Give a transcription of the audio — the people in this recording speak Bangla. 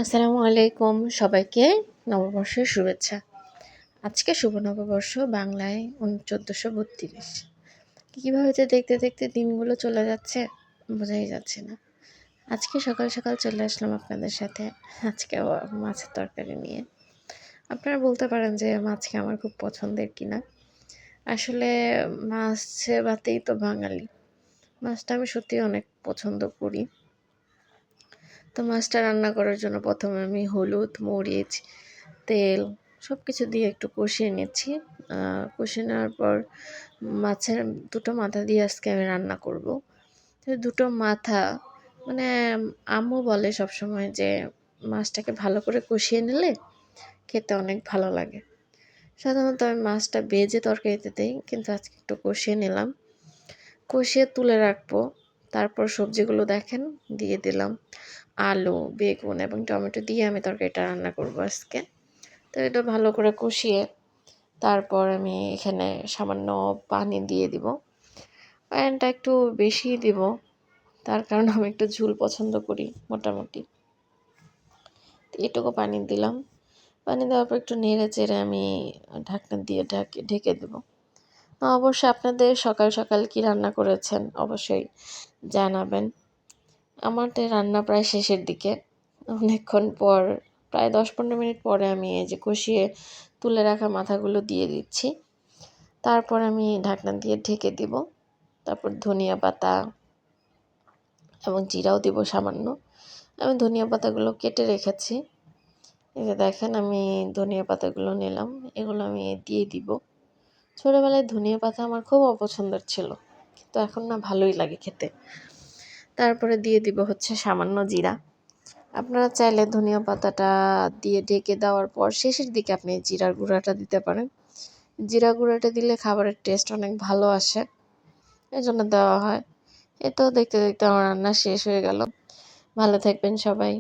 আসসালামু আলাইকুম সবাইকে নববর্ষের শুভেচ্ছা। আজকে শুভ নববর্ষ বাংলায় 1432। কীভাবে যে দেখতে দেখতে দিনগুলো চলে যাচ্ছে বোঝাই যাচ্ছে না। আজকে সকাল সকাল চলে আসলাম আপনাদের সাথে আজকেও মাছের তরকারি নিয়ে। আপনারা বলতে পারেন যে মাছকে আমার খুব পছন্দের কিনা। আসলে মাছে ভাতেই তো বাঙালি। মাছটা আমি সত্যিই অনেক পছন্দ করি। তো মাছটা রান্না করার জন্য প্রথমে আমি হলুদ, মরিচ, তেল সব কিছু দিয়ে একটু কষিয়ে নিচ্ছি। কষিয়ে নেওয়ার পর মাছের দুটো মাথা দিয়ে আজকে আমি রান্না করব। তো দুটো মাথা মানে আম্মু বলে সবসময় যে মাছটাকে ভালো করে কষিয়ে নিলে খেতে অনেক ভালো লাগে। সাধারণত আমি মাছটা ভেজে তরকারিতে দেই, কিন্তু আজকে একটু কষিয়ে নিলাম। কষিয়ে তুলে রাখবো। তারপর সবজিগুলো দেখেন দিয়ে দিলাম। আলু, বেগুন এবং টমেটো দিয়ে আমি তরকারিটা রান্না করব আজকে। তো এটা ভালো করে কষিয়ে তারপর আমি এখানে সামান্য পানি দিয়ে দিব। পানিটা একটু বেশিই দিব, তার কারণ আমি একটু ঝোল পছন্দ করি মোটামুটি। এটুকু পানি দিলাম। পানি দেওয়ার পর একটু নেড়ে চেড়ে আমি ঢাকনা দিয়ে ঢেকে দেব। অবশ্যই আপনাদের সকাল সকাল কি রান্না করেছেন অবশ্যই জানাবেন। আমাদের রান্না প্রায় শেষের দিকে। অনেকক্ষণ পর প্রায় 10-15 মিনিট পরে আমি এই যে কষিয়ে তুলে রাখা মাথাগুলো দিয়ে দিচ্ছি। তারপর আমি ঢাকনা দিয়ে ঢেকে দিব। তারপর ধনিয়া পাতা এবং জিরাও দিব সামান্য। আমি ধনিয়া পাতাগুলো কেটে রেখেছি। এই যে দেখেন আমি ধনিয়া পাতাগুলো নিলাম। এগুলো আমি দিয়ে দিব। ছোটবেলায় ধনিয়া পাতা আমার খুব অপছন্দের ছিল, কিন্তু এখন না ভালোই লাগে খেতে। তারপরে দিয়ে দিব হচ্ছে সামান্য জিরা। আপনারা চাইলে ধনিয়া পাতাটা দিয়ে ঢেকে দেওয়ার পর শেষের দিকে আপনি জিরার গুঁড়াটা দিতে পারেন। জিরা গুঁড়াটা দিলে খাবারের টেস্ট অনেক ভালো আসে, এজন্য দেওয়া হয়। এ তো দেখতে দেখতে আমার রান্না শেষ হয়ে গেল। ভালো থাকবেন সবাই।